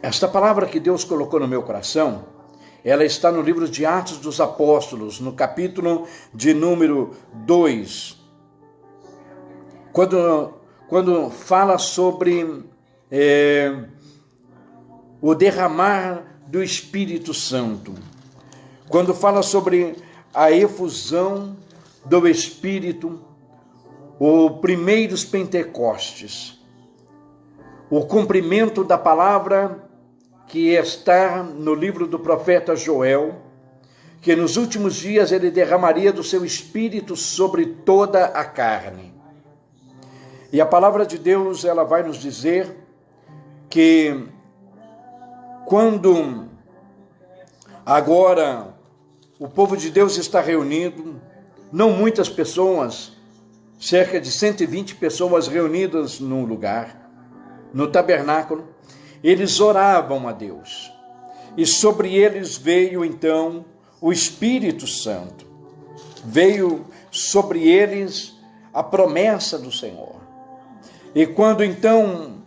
Esta palavra que Deus colocou no meu coração, ela está no livro de Atos dos Apóstolos, no capítulo de número 2, quando fala sobre o derramar do Espírito Santo, quando fala sobre a efusão do Espírito, o primeiros Pentecostes, o cumprimento da palavra que está no livro do profeta Joel, que nos últimos dias ele derramaria do seu Espírito sobre toda a carne. E a palavra de Deus, ela vai nos dizer que quando agora o povo de Deus está reunido, não muitas pessoas, cerca de 120 pessoas reunidas num lugar, no tabernáculo, eles oravam a Deus. E sobre eles veio então o Espírito Santo. Veio sobre eles a promessa do Senhor. E quando então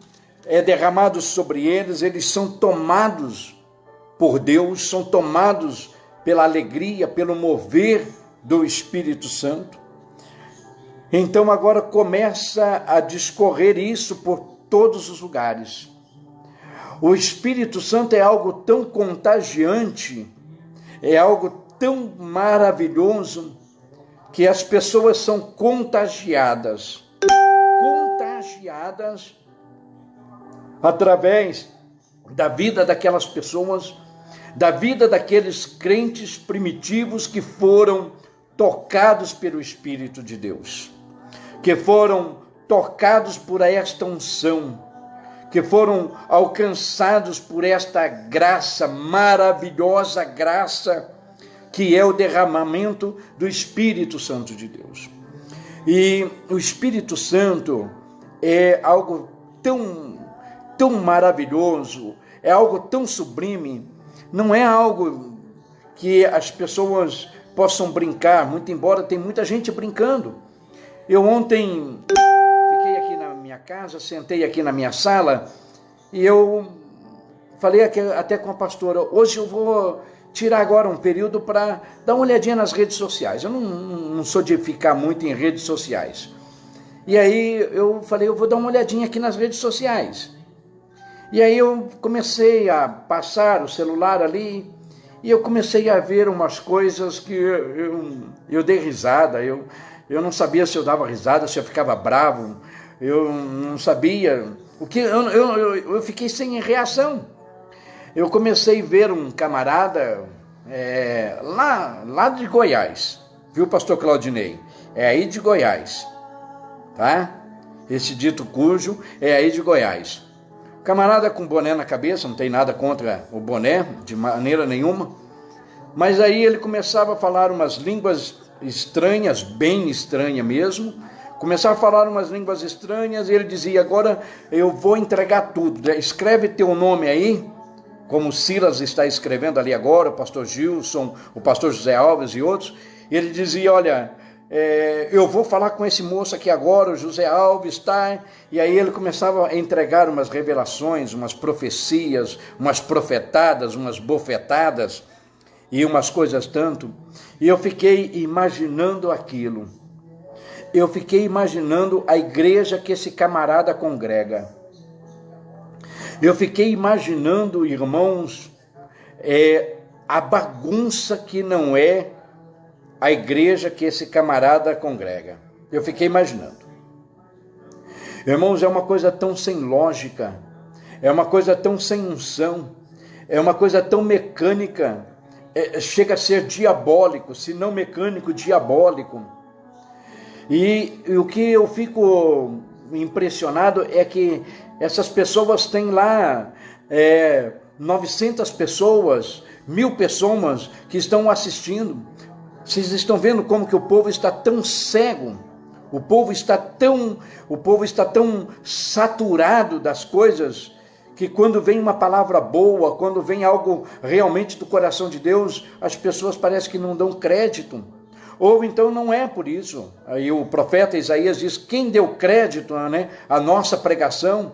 é derramado sobre eles, eles são tomados por Deus, são tomados pela alegria, pelo mover do Espírito Santo. Então agora começa a discorrer isso por todos os lugares. O Espírito Santo é algo tão contagiante, é algo tão maravilhoso, que as pessoas são contagiadas através da vida daquelas pessoas, da vida daqueles crentes primitivos que foram tocados pelo Espírito de Deus, que foram tocados por esta unção, que foram alcançados por esta graça, maravilhosa graça, que é o derramamento do Espírito Santo de Deus. E o Espírito Santo é algo tão maravilhoso, é algo tão sublime, não é algo que as pessoas possam brincar, muito embora tem muita gente brincando. Eu ontem fiquei aqui na minha casa, sentei aqui na minha sala, e eu falei até com a pastora, hoje eu vou tirar agora um período para dar uma olhadinha nas redes sociais. Eu não sou de ficar muito em redes sociais. E aí eu falei, eu vou dar uma olhadinha aqui nas redes sociais. E aí eu comecei a passar o celular ali, e eu comecei a ver umas coisas que eu dei risada, eu não sabia se eu dava risada, se eu ficava bravo, eu não sabia, eu fiquei sem reação. Eu comecei a ver um camarada lá de Goiás, viu, pastor Claudinei? É aí de Goiás, tá? Esse dito cujo é aí de Goiás. Camarada com boné na cabeça, não tem nada contra o boné, de maneira nenhuma, mas aí ele começava a falar umas línguas estranhas, bem estranha mesmo, começava a falar umas línguas estranhas, e ele dizia, agora eu vou entregar tudo, escreve teu nome aí, como Silas está escrevendo ali agora, o pastor Gilson, o pastor José Alves e outros. Ele dizia, olha, eu vou falar com esse moço aqui agora, o José Alves, tá? E aí ele começava a entregar umas revelações, umas profecias, umas profetadas, umas bofetadas e umas coisas tanto. E eu fiquei imaginando aquilo. Eu fiquei imaginando a igreja que esse camarada congrega. Eu fiquei imaginando, irmãos, a bagunça que não é a igreja que esse camarada congrega. Eu fiquei imaginando. Irmãos, é uma coisa tão sem lógica, é uma coisa tão sem unção, é uma coisa tão mecânica, chega a ser diabólico, se não mecânico, diabólico. E o que eu fico impressionado é que essas pessoas têm lá 900 pessoas, 1000 pessoas que estão assistindo. Vocês estão vendo como que o povo está tão cego, o povo está tão saturado das coisas, que quando vem uma palavra boa, quando vem algo realmente do coração de Deus, as pessoas parecem que não dão crédito. Ou então não é por isso. Aí o profeta Isaías diz, quem deu crédito, né, à nossa pregação?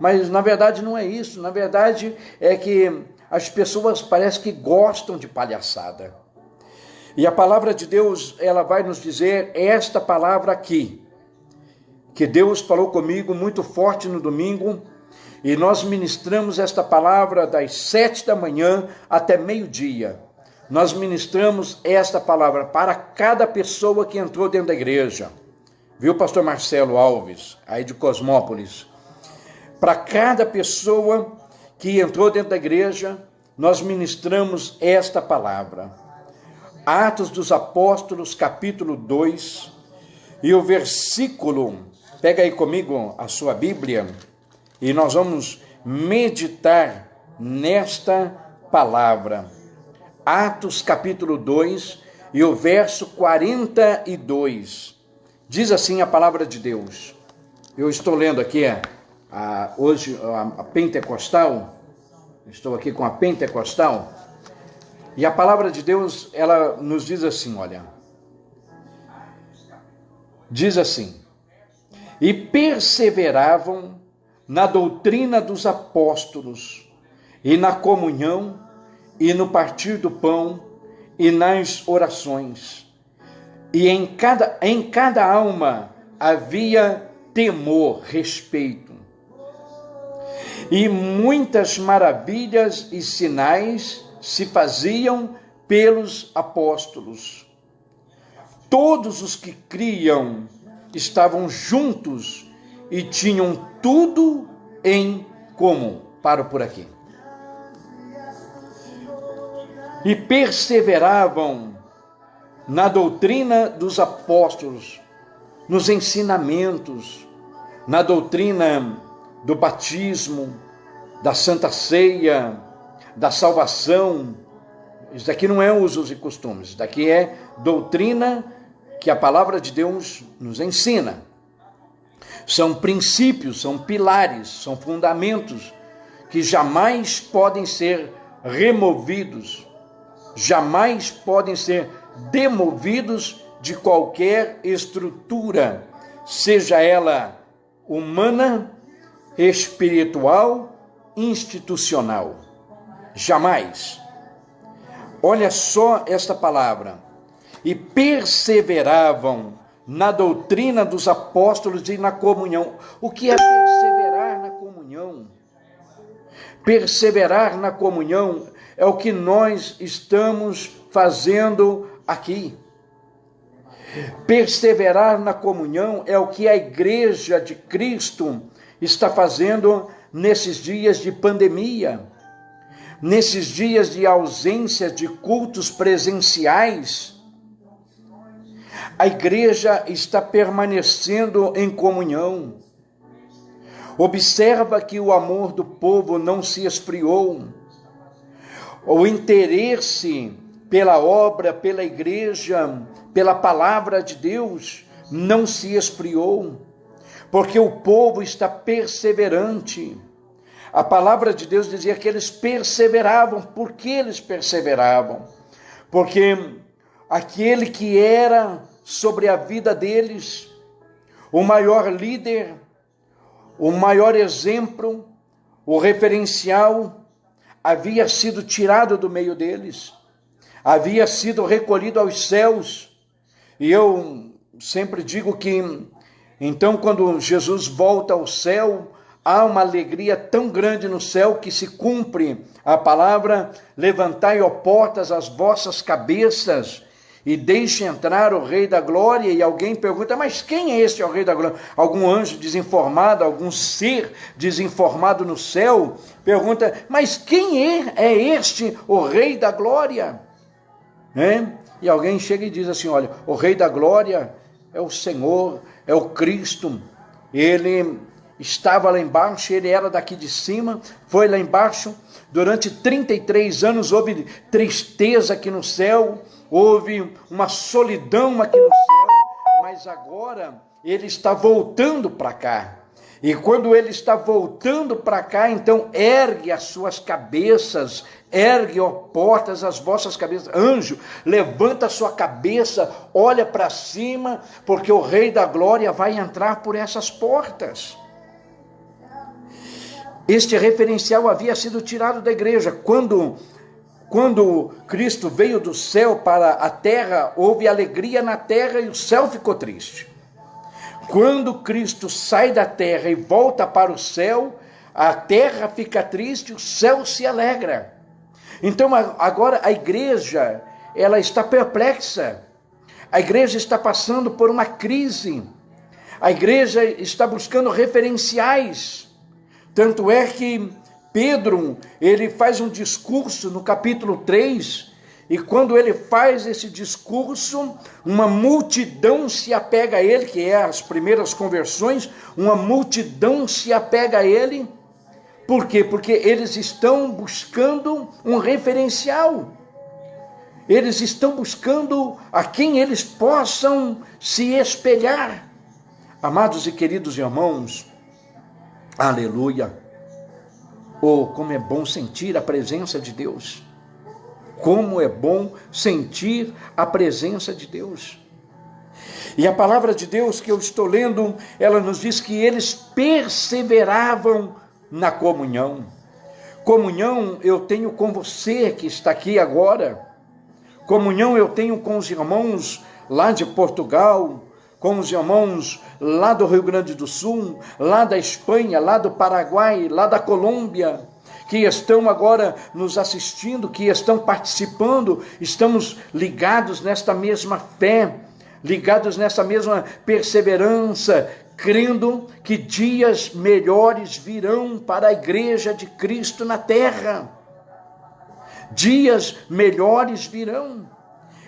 Mas na verdade não é isso. Na verdade é que as pessoas parecem que gostam de palhaçada. E a palavra de Deus, ela vai nos dizer esta palavra aqui, que Deus falou comigo muito forte no domingo, e nós ministramos esta palavra das 7 da manhã até meio-dia. Nós ministramos esta palavra para cada pessoa que entrou dentro da igreja. Viu, pastor Marcelo Alves, aí de Cosmópolis? Para cada pessoa que entrou dentro da igreja, nós ministramos esta palavra. Atos dos Apóstolos, capítulo 2, e o versículo, pega aí comigo a sua Bíblia, e nós vamos meditar nesta palavra. Atos, capítulo 2, e o verso 42. Diz assim a palavra de Deus. Eu estou lendo aqui hoje a Pentecostal, estou aqui com a Pentecostal, e a palavra de Deus, ela nos diz assim, olha. Diz assim: e perseveravam na doutrina dos apóstolos, e na comunhão, e no partir do pão, e nas orações. E em cada alma havia temor, respeito. E muitas maravilhas e sinais se faziam pelos apóstolos. Todos os que criam estavam juntos e tinham tudo em comum. Paro por aqui. E perseveravam na doutrina dos apóstolos, nos ensinamentos, na doutrina do batismo, da Santa Ceia, da salvação. Isso daqui não é usos e costumes, isso daqui é doutrina que a palavra de Deus nos ensina. São princípios, são pilares, são fundamentos que jamais podem ser removidos, jamais podem ser demovidos de qualquer estrutura, seja ela humana, espiritual, institucional. Jamais. Olha só esta palavra. E perseveravam na doutrina dos apóstolos e na comunhão. O que é perseverar na comunhão? Perseverar na comunhão é o que nós estamos fazendo aqui. Perseverar na comunhão é o que a Igreja de Cristo está fazendo nesses dias de pandemia, nesses dias de ausência de cultos presenciais. A igreja está permanecendo em comunhão. Observa que o amor do povo não se esfriou. O interesse pela obra, pela igreja, pela palavra de Deus não se esfriou, porque o povo está perseverante. A palavra de Deus dizia que eles perseveravam. Por que eles perseveravam? Porque aquele que era sobre a vida deles o maior líder, o maior exemplo, o referencial, havia sido tirado do meio deles, havia sido recolhido aos céus. E eu sempre digo que, então, quando Jesus volta ao céu, há uma alegria tão grande no céu que se cumpre a palavra: levantai, ó portas, as vossas cabeças, e deixe entrar o Rei da Glória. E alguém pergunta: mas quem é este, o Rei da Glória? Algum anjo desinformado, algum ser desinformado no céu pergunta: mas quem é este, o Rei da Glória? E alguém chega e diz assim: olha, o Rei da Glória é o Senhor, é o Cristo. Ele estava lá embaixo, ele era daqui de cima, foi lá embaixo. Durante 33 anos houve tristeza aqui no céu, houve uma solidão aqui no céu, mas agora ele está voltando para cá. E quando ele está voltando para cá, então ergue as suas cabeças, ergue, ó portas, as vossas cabeças. Anjo, levanta a sua cabeça, olha para cima, porque o Rei da Glória vai entrar por essas portas. Este referencial havia sido tirado da igreja. Quando Cristo veio do céu para a terra, houve alegria na terra e o céu ficou triste. Quando Cristo sai da terra e volta para o céu, a terra fica triste e o céu se alegra. Então agora a igreja, ela está perplexa. A igreja está passando por uma crise. A igreja está buscando referenciais. Tanto é que Pedro, ele faz um discurso no capítulo 3, e quando ele faz esse discurso, uma multidão se apega a ele, que é as primeiras conversões, uma multidão se apega a ele. Por quê? Porque eles estão buscando um referencial. Eles estão buscando a quem eles possam se espelhar. Amados e queridos irmãos, aleluia! Oh, como é bom sentir a presença de Deus. Como é bom sentir a presença de Deus. E a palavra de Deus que eu estou lendo, ela nos diz que eles perseveravam na comunhão. Comunhão eu tenho com você que está aqui agora. Comunhão eu tenho com os irmãos lá de Portugal, com os irmãos lá do Rio Grande do Sul, lá da Espanha, lá do Paraguai, lá da Colômbia, que estão agora nos assistindo, que estão participando. Estamos ligados nesta mesma fé, ligados nessa mesma perseverança, crendo que dias melhores virão para a igreja de Cristo na terra. Dias melhores virão.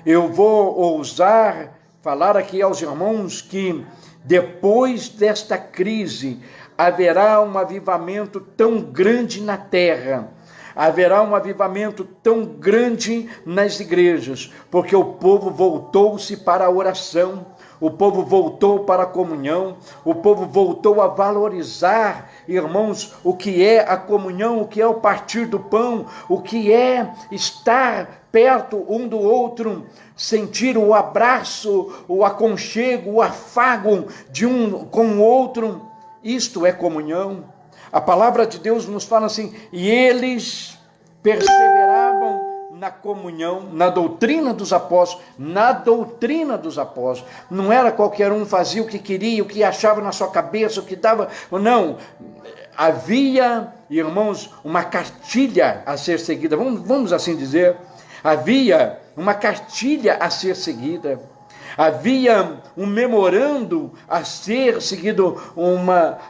Eu vou ousar falar aqui aos irmãos que depois desta crise haverá um avivamento tão grande na terra, haverá um avivamento tão grande nas igrejas, porque o povo voltou-se para a oração, o povo voltou para a comunhão, o povo voltou a valorizar, irmãos, o que é a comunhão, o que é o partir do pão, o que é estar perto um do outro, sentir o abraço, o aconchego, o afago de um com o outro. Isto é comunhão. A palavra de Deus nos fala assim: e eles perseveravam na comunhão, na doutrina dos apóstolos, na doutrina dos apóstolos. Não era qualquer um fazia o que queria, o que achava na sua cabeça, o que dava, não. Havia, irmãos, uma cartilha a ser seguida, vamos assim dizer. Havia uma cartilha a ser seguida. Havia um memorando a ser seguido,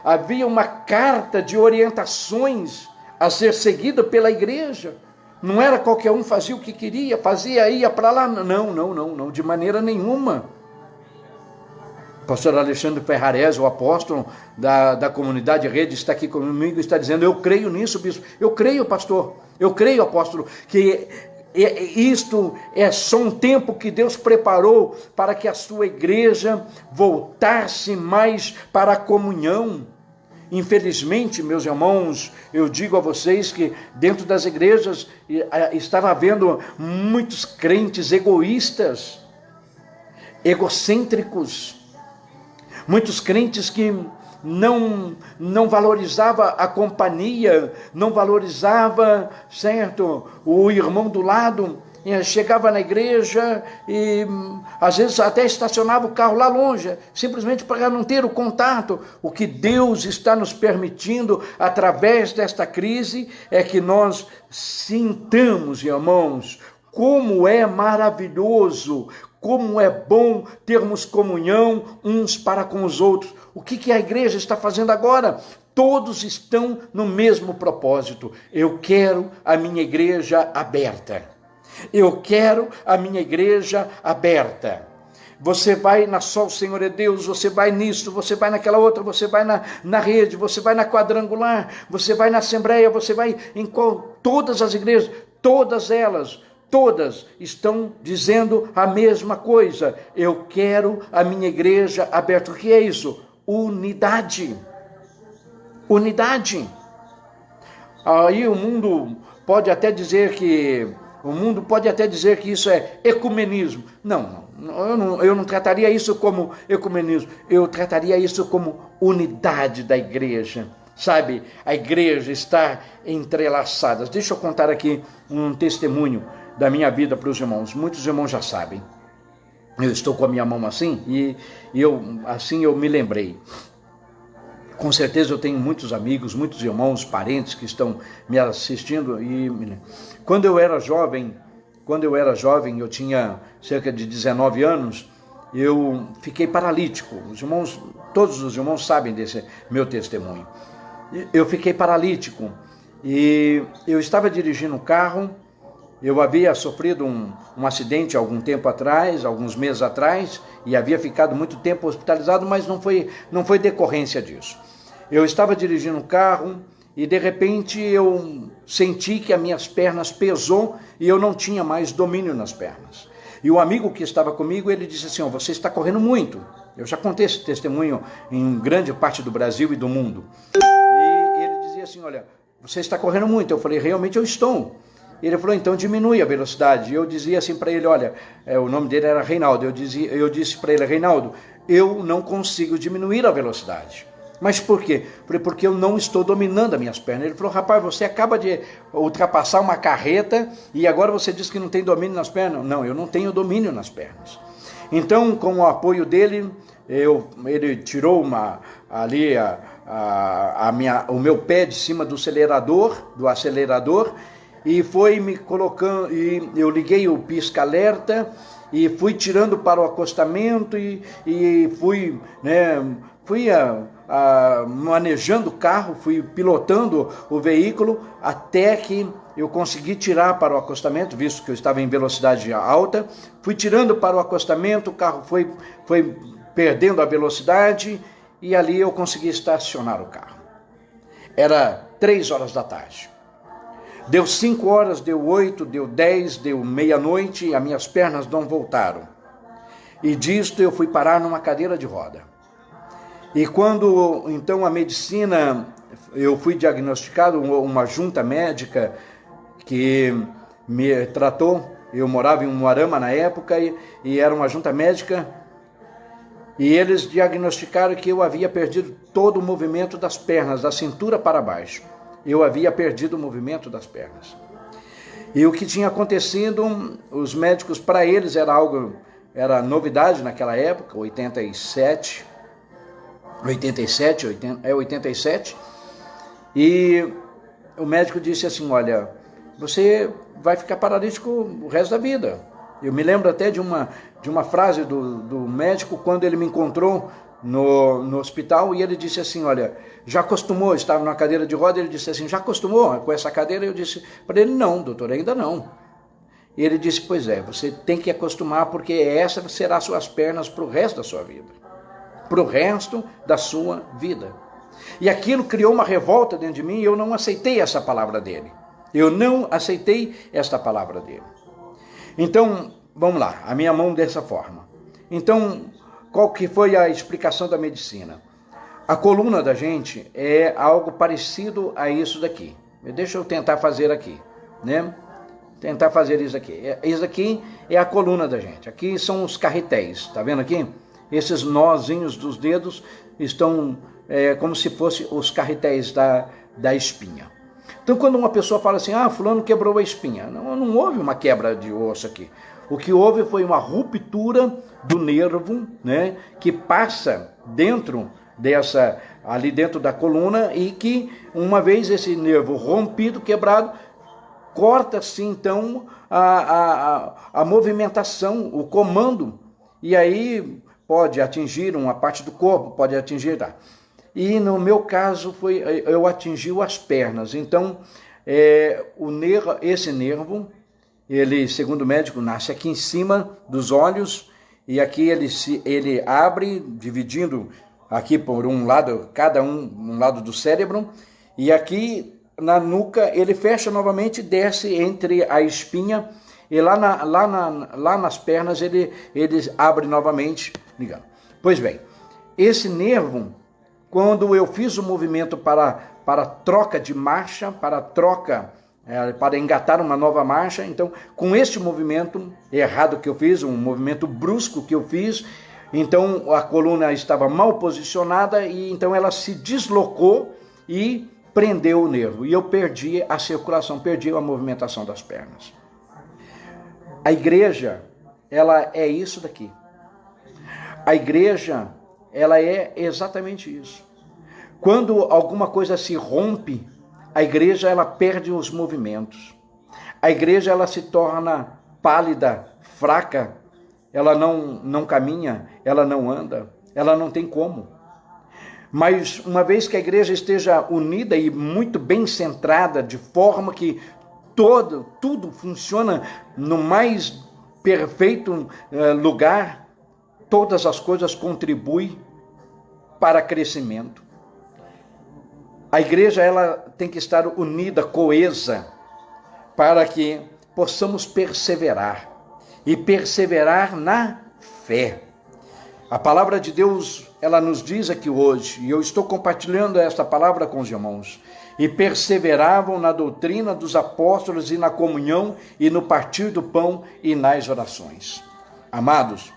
havia uma carta de orientações a ser seguida pela igreja. Não era qualquer um fazia o que queria, ia para lá. Não, de maneira nenhuma. O pastor Alexandre Ferrarese, o apóstolo da comunidade Rede, está aqui comigo e está dizendo: eu creio nisso, bispo. Eu creio, pastor. Eu creio, apóstolo, que isto é só um tempo que Deus preparou para que a sua igreja voltasse mais para a comunhão. Infelizmente, meus irmãos, eu digo a vocês que dentro das igrejas estava havendo muitos crentes egoístas, egocêntricos, muitos crentes que não valorizava a companhia, não valorizava, certo, o irmão do lado. Chegava na igreja e às vezes até estacionava o carro lá longe, simplesmente para não ter o contato. O que Deus está nos permitindo através desta crise é que nós sintamos, irmãos, como é maravilhoso, como é bom termos comunhão uns para com os outros. O que a igreja está fazendo agora? Todos estão no mesmo propósito. Eu quero a minha igreja aberta. Eu quero a minha igreja aberta. Você vai na Sol Senhor é Deus, você vai nisso, você vai naquela outra, você vai na rede, você vai na quadrangular, você vai na Assembleia, você vai em todas as igrejas, todas elas, todas estão dizendo a mesma coisa. Eu quero a minha igreja aberta. O que é isso? Unidade. Unidade. Aí o mundo pode até dizer que isso é ecumenismo. Não, eu não trataria isso como ecumenismo. Eu trataria isso como unidade da igreja. sabe, a igreja estar entrelaçadas. Deixa eu contar aqui um testemunho da minha vida para os irmãos. Muitos irmãos já sabem. Eu estou com a minha mão assim e eu me lembrei. Com certeza eu tenho muitos amigos, muitos irmãos, parentes que estão me assistindo. Quando eu era jovem, eu tinha cerca de 19 anos, eu fiquei paralítico. Todos os irmãos sabem desse meu testemunho. Eu fiquei paralítico e eu estava dirigindo um carro. Eu havia sofrido um acidente algum tempo atrás, alguns meses atrás, e havia ficado muito tempo hospitalizado, mas não foi decorrência disso. Eu estava dirigindo um carro e de repente eu senti que as minhas pernas pesou e eu não tinha mais domínio nas pernas. E o amigo que estava comigo, ele disse assim, você está correndo muito. Eu já contei esse testemunho em grande parte do Brasil e do mundo. E ele dizia assim, olha, você está correndo muito. Eu falei, realmente eu estou. Ele falou, então diminui a velocidade. Eu dizia assim para ele, olha, o nome dele era Reinaldo. Eu disse para ele, Reinaldo, eu não consigo diminuir a velocidade. Mas por quê? Porque eu não estou dominando as minhas pernas. Ele falou, rapaz, você acaba de ultrapassar uma carreta e agora você diz que não tem domínio nas pernas. Não, eu não tenho domínio nas pernas. Então, com o apoio dele, ele tirou o meu pé de cima do acelerador, e foi me colocando, e eu liguei o pisca-alerta e fui tirando para o acostamento e fui manejando o carro, fui pilotando o veículo até que eu consegui tirar para o acostamento, visto que eu estava em velocidade alta. Fui tirando para o acostamento, o carro foi perdendo a velocidade e ali eu consegui estacionar o carro. Era 3 horas da tarde. Deu 5 horas, deu 8, deu 10, deu meia-noite e as minhas pernas não voltaram. E disto eu fui parar numa cadeira de roda. E quando então a medicina, eu fui diagnosticado, uma junta médica que me tratou, eu morava em Umuarama na época e era uma junta médica, e eles diagnosticaram que eu havia perdido todo o movimento das pernas, da cintura para baixo. Eu havia perdido o movimento das pernas. E o que tinha acontecido, os médicos, para eles era novidade naquela época, 87, e o médico disse assim, olha, você vai ficar paralítico o resto da vida. Eu me lembro até de uma frase do médico quando ele me encontrou no hospital, e ele disse assim, olha, já acostumou? Eu estava numa cadeira de roda, ele disse assim, já acostumou com essa cadeira? Eu disse para ele, não, doutor, ainda não. E ele disse, pois é, você tem que acostumar, porque essa será suas pernas para o resto da sua vida. Para o resto da sua vida. E aquilo criou uma revolta dentro de mim, e eu não aceitei essa palavra dele. Eu não aceitei esta palavra dele. Então, vamos lá, a minha mão dessa forma. Então, qual que foi a explicação da medicina? A coluna da gente é algo parecido a isso daqui. Deixa eu tentar fazer aqui, né? Tentar fazer isso aqui. Isso aqui é a coluna da gente. Aqui são os carretéis, tá vendo aqui? Esses nozinhos dos dedos estão como se fossem os carretéis da espinha. Então, quando uma pessoa fala assim, fulano quebrou a espinha, não houve uma quebra de osso aqui. O que houve foi uma ruptura do nervo, né, que passa ali dentro da coluna, e que, uma vez esse nervo rompido, quebrado, corta-se então a movimentação, o comando, e aí pode atingir uma parte do corpo, pode atingir... E no meu caso, eu atingi as pernas. Então, esse nervo, ele, segundo o médico, nasce aqui em cima dos olhos, e aqui ele abre, dividindo aqui por um lado, um lado do cérebro, e aqui na nuca ele fecha novamente, desce entre a espinha, e lá nas pernas ele abre novamente, ligando. Pois bem, esse nervo, quando eu fiz o movimento para troca de marcha, para engatar uma nova marcha, então, com este movimento errado que eu fiz, um movimento brusco que eu fiz, então a coluna estava mal posicionada, e então ela se deslocou, e prendeu o nervo. E eu perdi a circulação, perdi a movimentação das pernas. A igreja, ela é isso daqui. A igreja, ela é exatamente isso. Quando alguma coisa se rompe, a igreja, ela perde os movimentos. A igreja, ela se torna pálida, fraca, ela não caminha, ela não anda, ela não tem como. Mas uma vez que a igreja esteja unida e muito bem centrada, de forma que tudo funciona no mais perfeito lugar, todas as coisas contribuem para crescimento. A igreja, ela tem que estar unida, coesa, para que possamos perseverar e perseverar na fé. A palavra de Deus, ela nos diz aqui hoje, e eu estou compartilhando esta palavra com os irmãos, e perseveravam na doutrina dos apóstolos e na comunhão e no partir do pão e nas orações. Amados,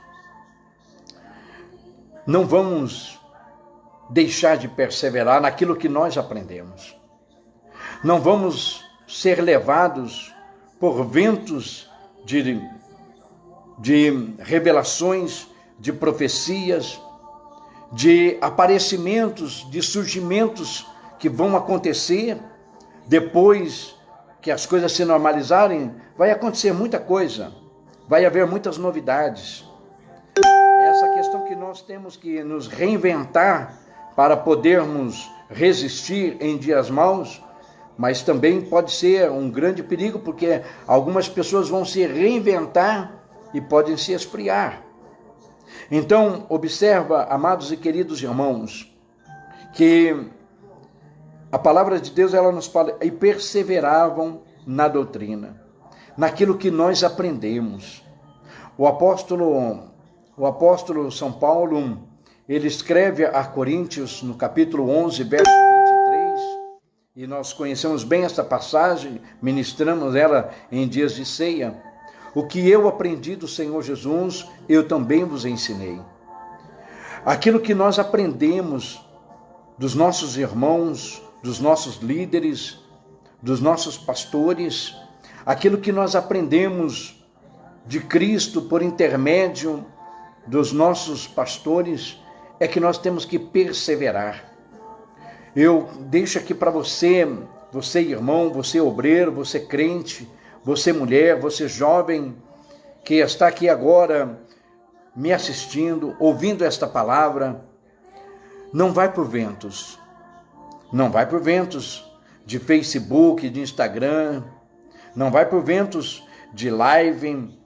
não vamos deixar de perseverar naquilo que nós aprendemos. Não vamos ser levados por ventos de revelações, de profecias, de aparecimentos, de surgimentos que vão acontecer depois que as coisas se normalizarem. Vai acontecer muita coisa, vai haver muitas novidades. Essa questão que nós temos que nos reinventar para podermos resistir em dias maus, mas também pode ser um grande perigo, porque algumas pessoas vão se reinventar e podem se esfriar. Então, observa, amados e queridos irmãos, que a palavra de Deus, ela nos fala, e perseveravam na doutrina, naquilo que nós aprendemos. O apóstolo São Paulo, ele escreve a Coríntios, no capítulo 11, verso 23, e nós conhecemos bem esta passagem, ministramos ela em dias de ceia. O que eu aprendi do Senhor Jesus, eu também vos ensinei. Aquilo que nós aprendemos dos nossos irmãos, dos nossos líderes, dos nossos pastores, aquilo que nós aprendemos de Cristo por intermédio dos nossos pastores, é que nós temos que perseverar. Eu deixo aqui para você irmão, você obreiro, você crente, você mulher, você jovem, que está aqui agora me assistindo, ouvindo esta palavra, não vai por ventos. Não vai por ventos de Facebook, de Instagram, não vai por ventos de live,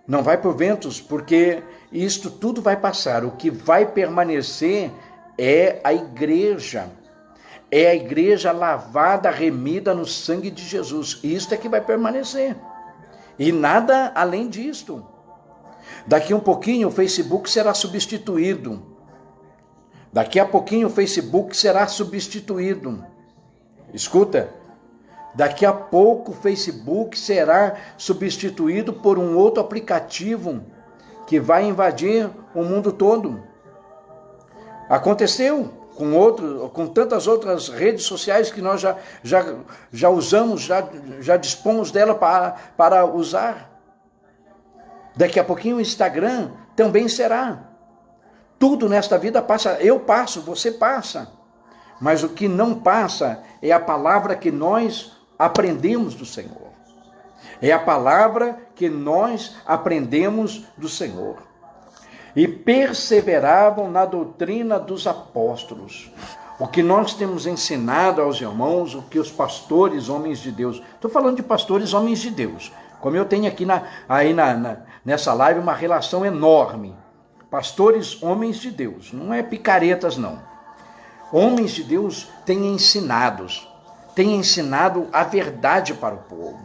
não vai por ventos, porque isto tudo vai passar. O que vai permanecer é a igreja. É a igreja lavada, remida no sangue de Jesus. Isto é que vai permanecer. E nada além disto. Daqui um pouquinho o Facebook será substituído. Daqui a pouquinho o Facebook será substituído. Escuta. Daqui a pouco o Facebook será substituído por um outro aplicativo que vai invadir o mundo todo. Aconteceu com tantas outras redes sociais que nós já usamos, já dispomos dela para usar. Daqui a pouquinho o Instagram também será. Tudo nesta vida passa, eu passo, você passa. Mas o que não passa é a palavra que nós aprendemos do Senhor. É a palavra que nós aprendemos do Senhor. E perseveravam na doutrina dos apóstolos. O que nós temos ensinado aos irmãos, o que os pastores, homens de Deus... Estou falando de pastores, homens de Deus. Como eu tenho aqui nessa live uma relação enorme. Pastores, homens de Deus. Não é picaretas, não. Homens de Deus têm ensinado a verdade para o povo.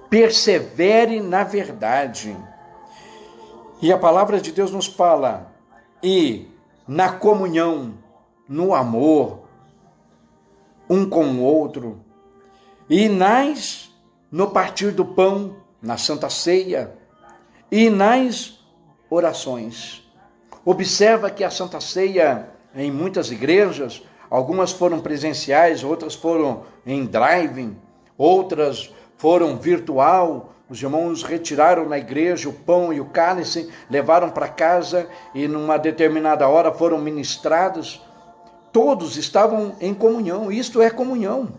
Persevere na verdade. E a palavra de Deus nos fala, e na comunhão, no amor, um com o outro, e no partir do pão, na Santa Ceia, e nas orações. Observa que a Santa Ceia, em muitas igrejas, algumas foram presenciais, outras foram em drive, outras foram virtual. Os irmãos retiraram na igreja o pão e o cálice, levaram para casa e numa determinada hora foram ministrados. Todos estavam em comunhão. Isto é comunhão.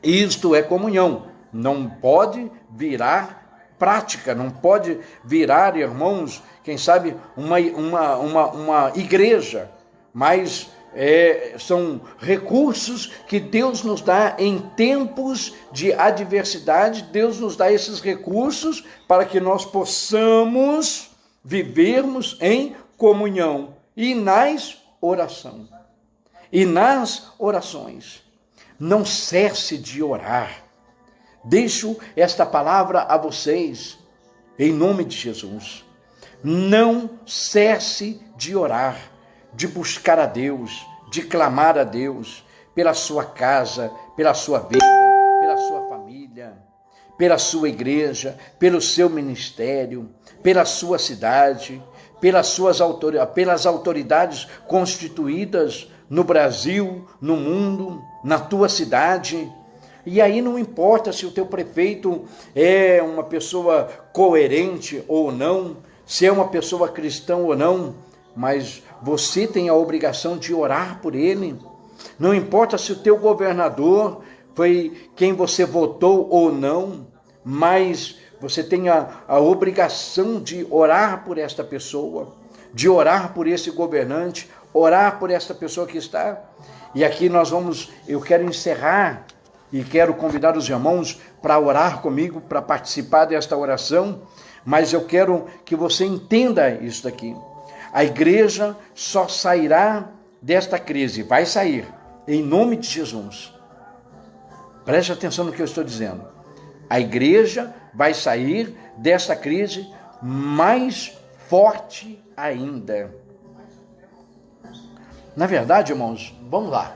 Isto é comunhão. Não pode virar prática, não pode virar, irmãos, quem sabe uma igreja, mas são recursos que Deus nos dá em tempos de adversidade. Deus nos dá esses recursos para que nós possamos vivermos em comunhão e nas orações. E nas orações, não cesse de orar. Deixo esta palavra a vocês, em nome de Jesus. Não cesse de orar, de buscar a Deus, de clamar a Deus, pela sua casa, pela sua vida, pela sua família, pela sua igreja, pelo seu ministério, pela sua cidade, pelas autoridades constituídas no Brasil, no mundo, na tua cidade. E aí não importa se o teu prefeito é uma pessoa coerente ou não, se é uma pessoa cristã ou não, mas você tem a obrigação de orar por ele. Não importa se o teu governador foi quem você votou ou não, mas você tem a obrigação de orar por esta pessoa, de orar por esse governante, orar por esta pessoa que está. E aqui eu quero encerrar e quero convidar os irmãos para orar comigo, para participar desta oração, mas eu quero que você entenda isso daqui. A igreja só sairá desta crise, vai sair, em nome de Jesus. Preste atenção no que eu estou dizendo. A igreja vai sair desta crise mais forte ainda. Na verdade, irmãos, vamos lá.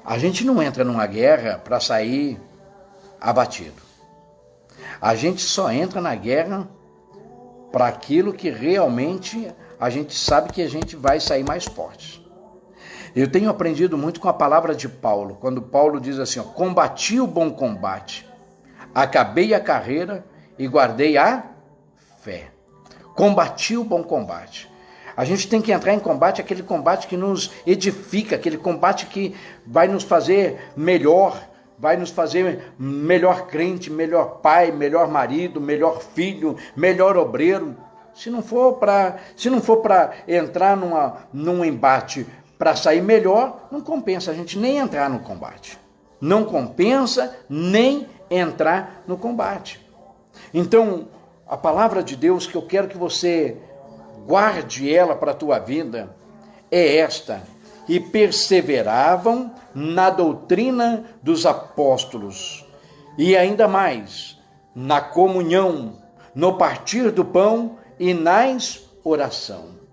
A gente não entra numa guerra para sair abatido. A gente só entra na guerra para aquilo que realmente a gente sabe que a gente vai sair mais forte. Eu tenho aprendido muito com a palavra de Paulo, quando Paulo diz assim, combati o bom combate, acabei a carreira e guardei a fé. Combati o bom combate. A gente tem que entrar em combate, aquele combate que nos edifica, aquele combate que vai nos fazer melhor, vai nos fazer melhor crente, melhor pai, melhor marido, melhor filho, melhor obreiro. Se não for para entrar num embate para sair melhor, não compensa a gente nem entrar no combate. Não compensa nem entrar no combate. Então, a palavra de Deus que eu quero que você guarde ela para a tua vida é esta: e perseveravam na doutrina dos apóstolos, e ainda mais, na comunhão, no partir do pão e nas orações.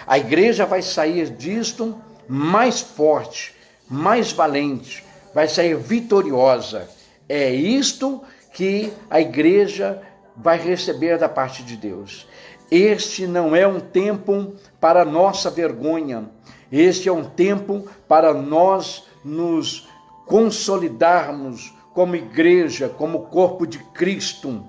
A igreja vai sair disto mais forte, mais valente, vai sair vitoriosa. É isto que a igreja vai receber da parte de Deus. Este não é um tempo para nossa vergonha. Este é um tempo para nós nos consolidarmos como igreja, como corpo de Cristo.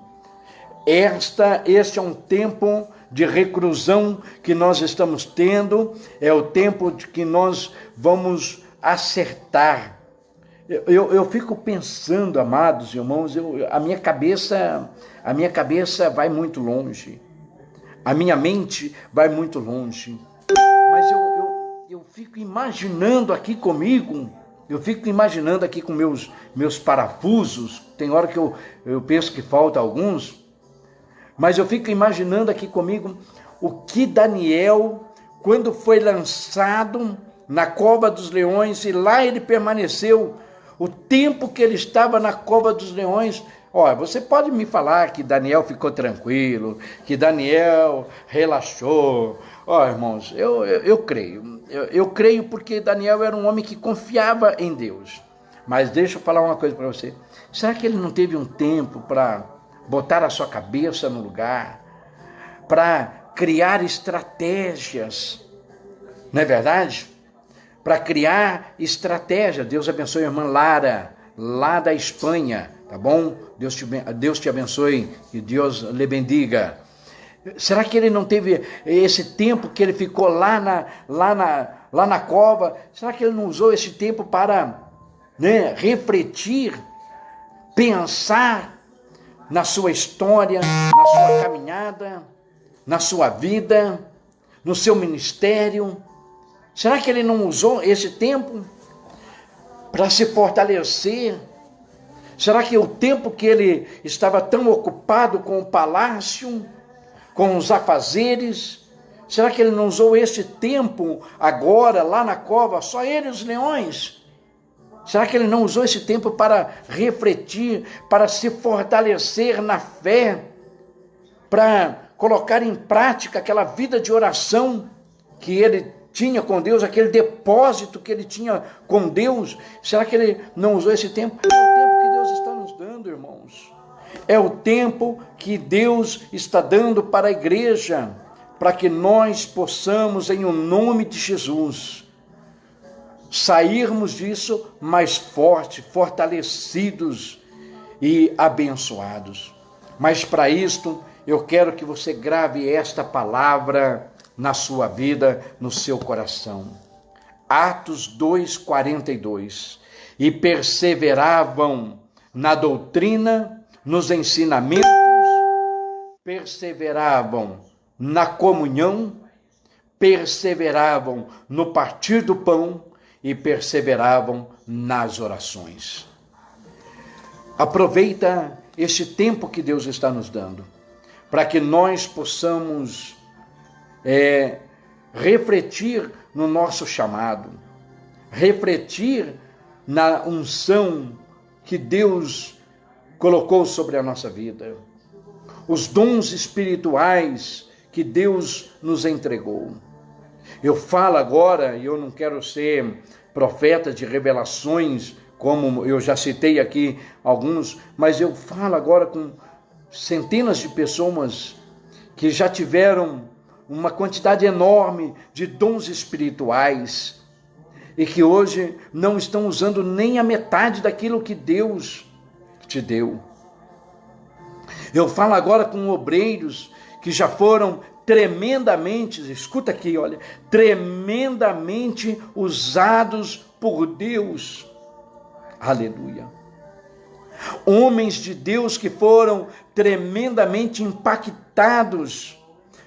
Este é um tempo de reclusão que nós estamos tendo, é o tempo de que nós vamos acertar. Eu fico pensando, amados irmãos, a minha cabeça vai muito longe, a minha mente vai muito longe, mas eu fico imaginando aqui comigo, eu fico imaginando aqui com meus parafusos, tem hora que eu penso que falta alguns, mas eu fico imaginando aqui comigo o que Daniel, quando foi lançado na cova dos leões, e lá ele permaneceu, o tempo que ele estava na cova dos leões. Olha, você pode me falar que Daniel ficou tranquilo, que Daniel relaxou. Olha, irmãos, eu creio. Eu creio porque Daniel era um homem que confiava em Deus. Mas deixa eu falar uma coisa para você. Será que ele não teve um tempo para botar a sua cabeça no lugar, para criar estratégias? Não é verdade? Para criar estratégia. Deus abençoe a irmã Lara, lá da Espanha, tá bom? Deus te abençoe e Deus lhe bendiga. Será que ele não teve esse tempo que ele ficou lá na cova? Será que ele não usou esse tempo para, refletir, pensar na sua história, na sua caminhada, na sua vida, no seu ministério? Será que ele não usou esse tempo para se fortalecer? Será que o tempo que ele estava tão ocupado com o palácio, com os afazeres, será que ele não usou esse tempo agora, lá na cova, só ele e os leões? Será que ele não usou esse tempo para refletir, para se fortalecer na fé, para colocar em prática aquela vida de oração que ele tinha com Deus, aquele depósito que ele tinha com Deus? Será que ele não usou esse tempo? É o tempo que Deus está nos dando, irmãos. É o tempo que Deus está dando para a igreja, para que nós possamos, em o nome de Jesus, sairmos disso mais fortes, fortalecidos e abençoados. Mas para isto, eu quero que você grave esta palavra na sua vida, no seu coração. Atos 2:42. E perseveravam na doutrina, nos ensinamentos, perseveravam na comunhão, perseveravam no partir do pão e perseveravam nas orações. Aproveita este tempo que Deus está nos dando, para que nós possamos refletir no nosso chamado, refletir na unção que Deus colocou sobre a nossa vida, os dons espirituais que Deus nos entregou. Eu falo agora, e eu não quero ser profeta de revelações, como eu já citei aqui alguns, mas eu falo agora com centenas de pessoas que já tiveram uma quantidade enorme de dons espirituais e que hoje não estão usando nem a metade daquilo que Deus te deu. Eu falo agora com obreiros que já foram tremendamente, escuta aqui, olha, tremendamente usados por Deus. Aleluia. Homens de Deus que foram tremendamente impactados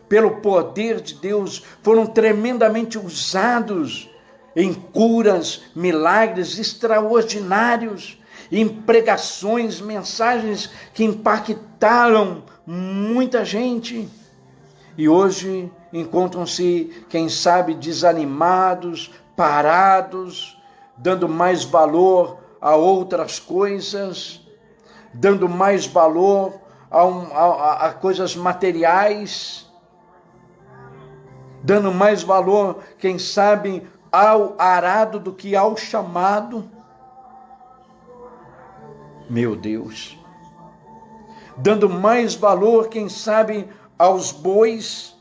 pelo poder de Deus, foram tremendamente usados em curas, milagres extraordinários, em pregações, mensagens que impactaram muita gente. E hoje encontram-se, quem sabe, desanimados, parados, dando mais valor a outras coisas, dando mais valor a coisas materiais, dando mais valor, quem sabe, ao arado do que ao chamado. Meu Deus, dando mais valor, quem sabe, aos bois,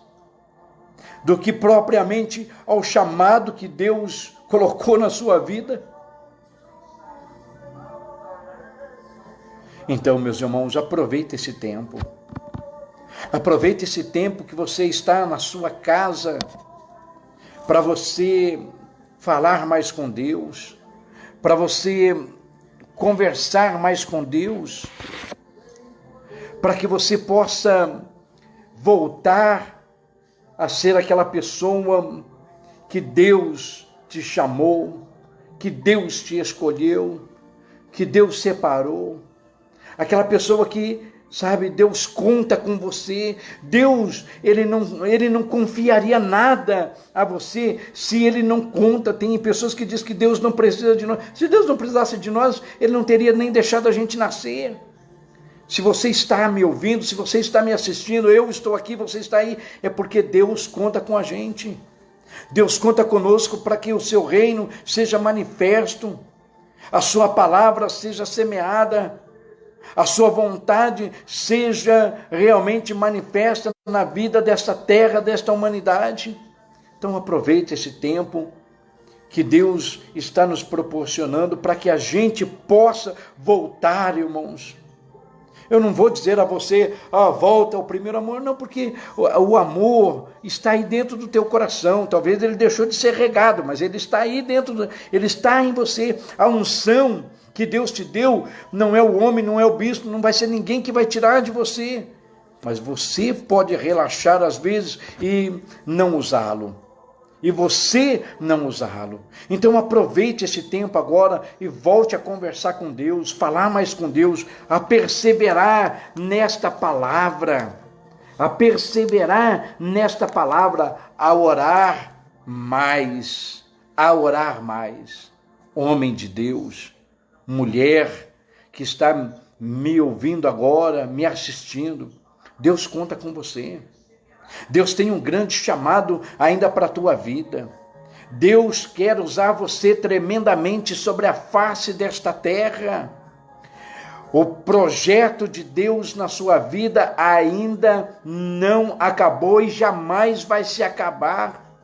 do que propriamente ao chamado que Deus colocou na sua vida. Então, meus irmãos, aproveite esse tempo. Aproveite esse tempo que você está na sua casa, para você falar mais com Deus, para você conversar mais com Deus, para que você possa voltar a ser aquela pessoa que Deus te chamou, que Deus te escolheu, que Deus separou, aquela pessoa que, sabe, Deus conta com você. Deus, ele não confiaria nada a você se ele não conta. Tem pessoas que dizem que Deus não precisa de nós. Se Deus não precisasse de nós, ele não teria nem deixado a gente nascer. Se você está me ouvindo, se você está me assistindo, eu estou aqui, você está aí, é porque Deus conta com a gente. Deus conta conosco para que o seu reino seja manifesto, a sua palavra seja semeada, a sua vontade seja realmente manifesta na vida desta terra, desta humanidade. Então aproveite esse tempo que Deus está nos proporcionando para que a gente possa voltar, irmãos. Eu não vou dizer a você, volta ao primeiro amor, não, porque o amor está aí dentro do teu coração. Talvez ele deixou de ser regado, mas ele está aí dentro, ele está em você. A unção que Deus te deu não é o homem, não é o bispo, não vai ser ninguém que vai tirar de você. Mas você pode relaxar às vezes e não usá-lo. E você não usá-lo. Então aproveite esse tempo agora e volte a conversar com Deus, falar mais com Deus, a perseverar nesta palavra, a orar mais, Homem de Deus, mulher que está me ouvindo agora, me assistindo, Deus conta com você. Deus tem um grande chamado ainda para a tua vida. Deus quer usar você tremendamente sobre a face desta terra. O projeto de Deus na sua vida ainda não acabou e jamais vai se acabar.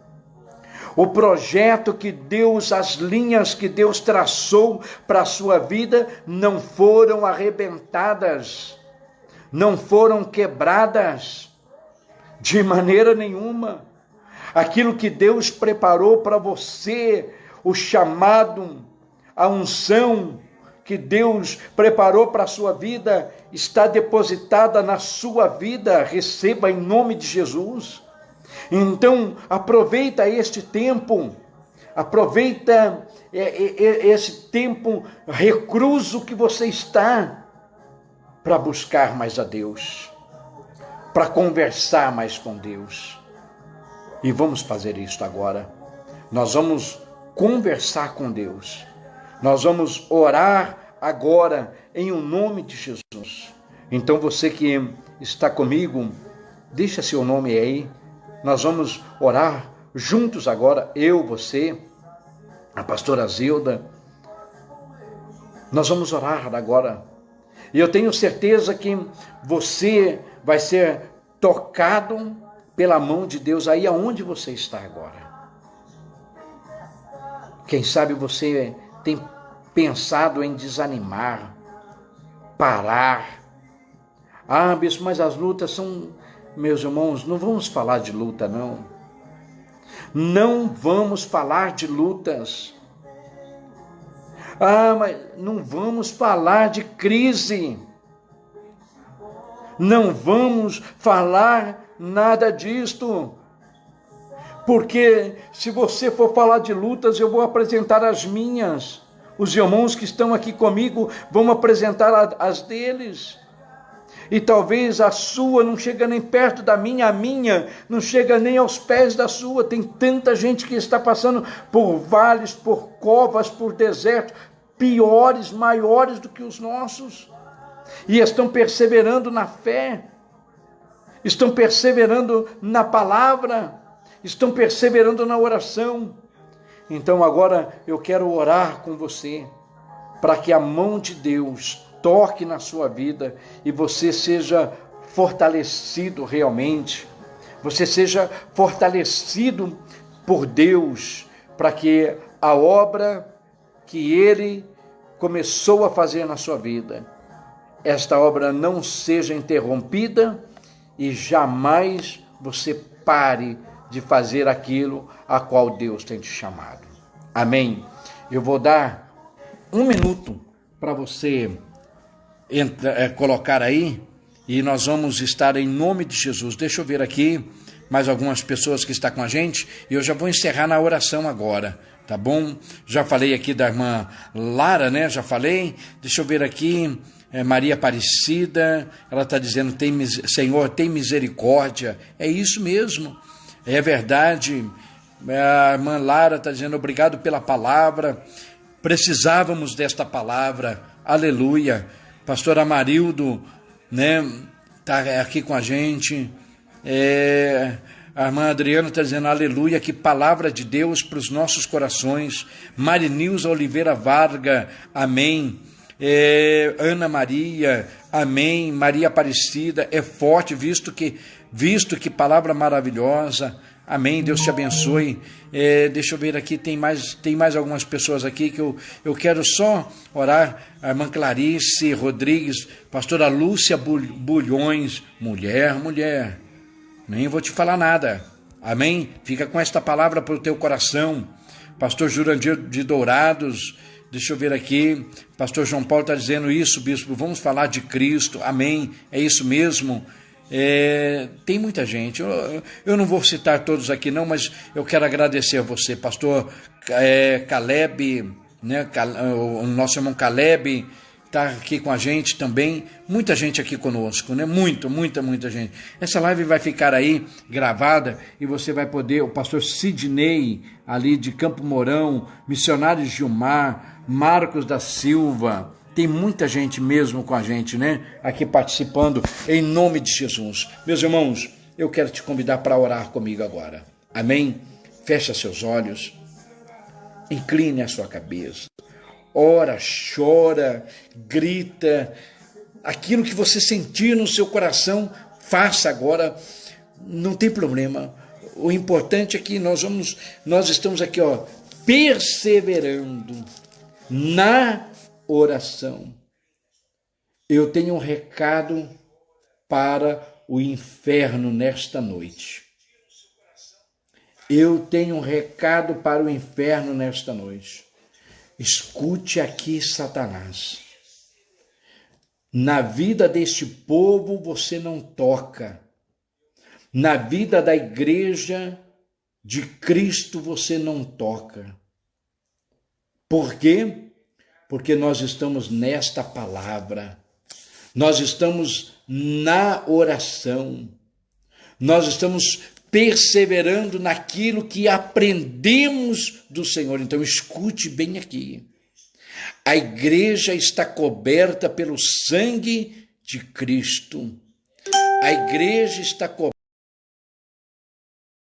O projeto que Deus, as linhas que Deus traçou para a sua vida não foram arrebentadas, não foram quebradas. De maneira nenhuma. Aquilo que Deus preparou para você, o chamado, a unção que Deus preparou para a sua vida, está depositada na sua vida. Receba em nome de Jesus. Então, aproveita este tempo, aproveita esse tempo recluso que você está, para buscar mais a Deus, para conversar mais com Deus. E vamos fazer isso agora. Nós vamos conversar com Deus. Nós vamos orar agora em o nome de Jesus. Então você que está comigo, deixa seu nome aí. Nós vamos orar juntos agora, eu, você, a pastora Zilda. Nós vamos orar agora. E eu tenho certeza que você vai ser tocado pela mão de Deus aí aonde você está agora. Quem sabe você tem pensado em desanimar, parar. Bispo, mas as lutas são... Meus irmãos, não vamos falar de luta, não. Não vamos falar de lutas. Mas não vamos falar de crise. Não vamos falar nada disto. Porque se você for falar de lutas, eu vou apresentar as minhas. Os irmãos que estão aqui comigo vão apresentar as deles. E talvez a sua não chega nem perto da minha, a minha não chega nem aos pés da sua. Tem tanta gente que está passando por vales, por covas, por desertos, piores, maiores do que os nossos. E estão perseverando na fé, estão perseverando na palavra, estão perseverando na oração. Então agora eu quero orar com você, para que a mão de Deus toque na sua vida e você seja fortalecido realmente, você seja fortalecido por Deus, para que a obra que Ele começou a fazer na sua vida, esta obra não seja interrompida e jamais você pare de fazer aquilo a qual Deus tem te chamado. Amém? Eu vou dar 1 minuto para você colocar aí e nós vamos estar em nome de Jesus. Deixa eu ver aqui mais algumas pessoas que estão com a gente e eu já vou encerrar na oração agora, tá bom? Já falei aqui da irmã Lara, né? Já falei. Deixa eu ver aqui, Maria Aparecida, ela está dizendo, Senhor, tem misericórdia. É isso mesmo, é verdade. A irmã Lara está dizendo, obrigado pela palavra, precisávamos desta palavra, aleluia. Pastor Amarildo, né, está aqui com a gente. A irmã Adriana está dizendo, aleluia, que palavra de Deus para os nossos corações. Marinilza Oliveira Varga, amém. Ana Maria, amém. Maria Aparecida, é forte, visto que palavra maravilhosa, Amém, Deus te abençoe. Deixa eu ver aqui, tem mais algumas pessoas aqui que eu quero só orar. A irmã Clarice Rodrigues, pastora Lúcia Bulhões, mulher, nem vou te falar nada. Amém? Fica com esta palavra para o teu coração. Pastor Jurandir de Dourados, deixa eu ver aqui, pastor João Paulo está dizendo isso, bispo, vamos falar de Cristo. Amém, é isso mesmo. Tem muita gente, eu não vou citar todos aqui não, mas eu quero agradecer a você, pastor Caleb, né? O nosso irmão Caleb está aqui com a gente também, muita gente aqui conosco, né? Muita gente. Essa live vai ficar aí gravada e você vai poder, o pastor Sidney, ali de Campo Mourão, missionário Gilmar, Marcos da Silva, tem muita gente mesmo com a gente, né? Aqui participando, em nome de Jesus. Meus irmãos, eu quero te convidar para orar comigo agora. Amém? Fecha seus olhos, incline a sua cabeça, ora, chora, grita, aquilo que você sentir no seu coração, faça agora, não tem problema. O importante é que nós estamos aqui, perseverando na oração. Eu tenho um recado para o inferno nesta noite. Escute aqui, Satanás. Na vida deste povo você não toca. Na vida da igreja de Cristo você não toca. Por quê? Porque nós estamos nesta palavra, nós estamos na oração, nós estamos perseverando naquilo que aprendemos do Senhor. Então escute bem aqui, a igreja está coberta pelo sangue de Cristo, a igreja está coberta